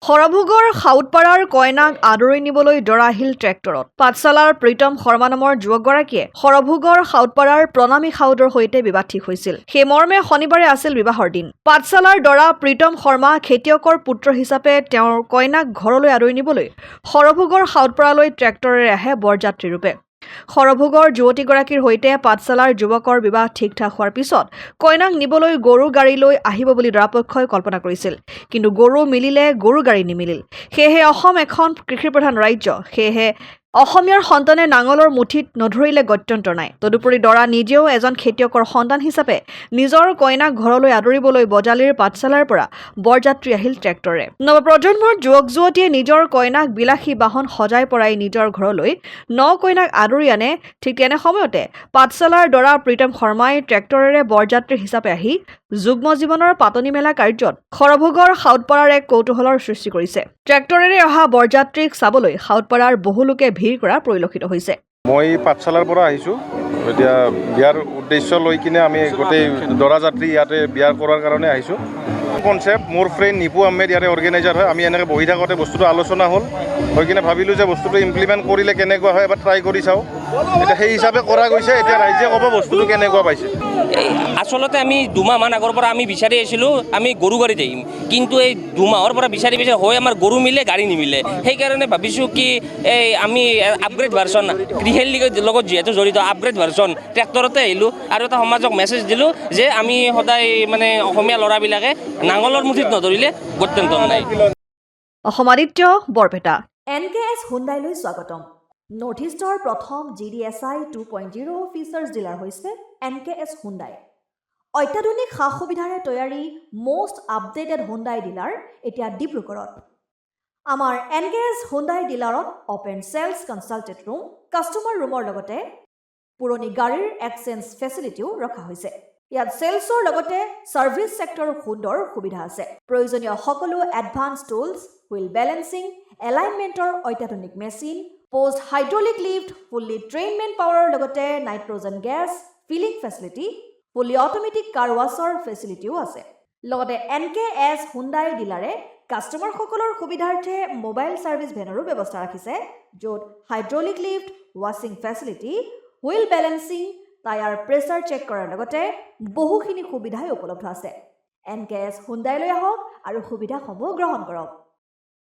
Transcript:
সৰভোগৰ সাউদপাৰাৰ কইনাক আদৰি নিবলৈ দৰা আহিল ট্ৰেক্টৰত। পাঠশালাৰ প্ৰীতম শৰ্মা নামৰ যুৱকগৰাকীয়ে সৰভোগৰ সাউদপাৰাৰ প্ৰণামী সাউদৰ সৈতে বিবাহ ঠিক হৈছিল। সেই মৰ্মে শনিবাৰে আছিল বিবাহৰ দিন। পাঠশালাৰ দৰা প্ৰীতম শৰ্মা খেতিয়কৰ পুত্ৰ হিচাপে তেওঁৰ কইনাক ঘৰলৈ আদৰি নিবলৈ সৰভোগৰ সাউদপাৰালৈ ট্ৰেক্টৰেৰে আহে বৰযাত্ৰী ৰূপে। সৰভোগৰ যুৱতীগৰাকীৰ সৈতে পাঠশালাৰ যুৱকৰ বিবাহ ঠিক ঠাক হোৱাৰ পিছত কইনাক নিবলৈ গৰু গাড়ী লৈ আহিব বুলি দৰাপক্ষই কল্পনা কৰিছিল। কিন্তু গৰু মিলিলে গৰু গাড়ী নিমিলিল। সেয়েহে অসম এখন কৃষিপ্ৰধান ৰাজ্য। সেয়েহে অসমীয়াৰ সন্তানে নাঙলৰ মুঠিত নধৰিলে গত্যন্তৰ নাই। তদুপৰি দৰা নিজেও এজন খেতিয়কৰ সন্তান হিচাপে নিজৰ কইনাক ঘৰলৈ আদৰিবলৈ বজালিৰ পাঠশালাৰ পৰা বৰযাত্ৰী আহিল ট্ৰেক্টৰে। নৱপ্ৰজন্মৰ যুৱক যুৱতীয়ে নিজৰ কইনাক বিলাসী বাহন সজাই পৰাই নিজৰ ঘৰলৈ কইনাক আদৰি আনে। ঠিক তেনে সময়তে পাঠশালাৰ দৰা প্ৰীতম শৰ্মাই ট্ৰেক্টৰেৰে বৰযাত্ৰী হিচাপে আহি যুগ্ম জীৱনৰ পাতনি মেলা কাৰ্যত সৰভোগৰ সাউদপাৰাৰ এক কৌতূহলৰ সৃষ্টি কৰিছে। ট্ৰেক্টৰেৰে অহা বৰযাত্ৰীক চাবলৈ সাউদপাৰাৰ বহু লোকে ভিৰ কৰা পৰিলক্ষিত হৈছে। মই পাঠশালাৰ পৰা আহিছোঁ। এতিয়া বিয়াৰ উদ্দেশ্য লৈ কিনে আমি গোটেই দৰা যাত্ৰী ইয়াতে বিয়া কৰাৰ কাৰণে আহিছোঁ। কনচেপ্ট মোৰ ফ্ৰেণ্ড নিপু আহমেদ ইয়াৰে অৰ্গেনাইজাৰ হয়। আমি এনেকৈ বহি থাকোঁতে বস্তুটো আলোচনা হ'ল, হৈ কিনে ভাবিলোঁ যে বস্তুটো ইমপ্লিমেণ্ট কৰিলে কেনেকুৱা হয় এবাৰ ট্ৰাই কৰি চাওঁ। এতিয়া সেই হিচাপে কৰা গৈছে। এতিয়া ৰাইজে ক'ব বস্তুটো কেনেকুৱা পাইছে। আচলতে আমি দুমাহমান আগৰ পৰা আমি বিচাৰি আছিলোঁ আমি গৰু গাড়ীত আহিম, কিন্তু এই দুমাহৰ পৰা বিচাৰি হয় আমাৰ গৰু মিলে গাড়ী নিমিলে। সেইকাৰণে ভাবিছোঁ কি এই আমি আপগ্ৰেড ভাৰ্চন কৃষিৰ লগত যিহেতু জড়িত আপগ্ৰেড ভাৰ্চন ট্ৰেক্টৰতে আহিলোঁ আৰু এটা সমাজক মেছেজ দিলোঁ যে আমি সদায় মানে অসমীয়া ল'ৰাবিলাকে নাঙলৰ মুঠিত নধৰিলে গত্যন্তৰ নাই। অসমাদিত্য বৰপেটা। NKS হুণ্ডাইলৈ স্বাগতম। নৰ্থ ইষ্টৰ প্ৰথম GDSI 2.0 ফিচাৰ্ছ ডিলাৰ হৈছে NKS হুণ্ডাই। অত্যাধুনিক সা সুবিধাৰে তৈয়াৰী মষ্ট আপডেটেড হুণ্ডাই ডিলাৰ এতিয়া ডিব্ৰুগড়ত। আমাৰ NKS হুণ্ডাই ডিলাৰত open sales consulted room, customer ৰুমৰ লগতে পুৰণি গাড়ীৰ এক্সচেঞ্জ ফেচিলিটিও ৰখা হৈছে। ইয়াত চেলছৰ লগতে ছাৰ্ভিচ ছেক্টৰৰ সুন্দৰ সুবিধা আছে। প্ৰয়োজনীয় সকলো এডভান্স টুলছ, হুইল বেলেন্সিং, এলাইনমেণ্টৰ অত্যাধুনিক machine, post hydraulic lift, fully train men পাৱাৰৰ লগতে nitrogen gas filling facility, fully automatic car washer ফেচিলিটিও আছে। লগতে NKS হুণ্ডাই ডিলাৰে কাষ্টমাৰসকলৰ সুবিধাৰ্থে মোবাইল ছাৰ্ভিচ ভেনৰো ব্যৱস্থা ৰাখিছে, য'ত হাইড্ৰলিক লিফ্ট, ৱাছিং facility, wheel balancing, tyre pressure check কৰাৰ লগতে বহুখিনি সুবিধাই উপলব্ধ আছে। NKS হুণ্ডাইলৈ আহক আৰু সুবিধাসমূহ গ্ৰহণ কৰক।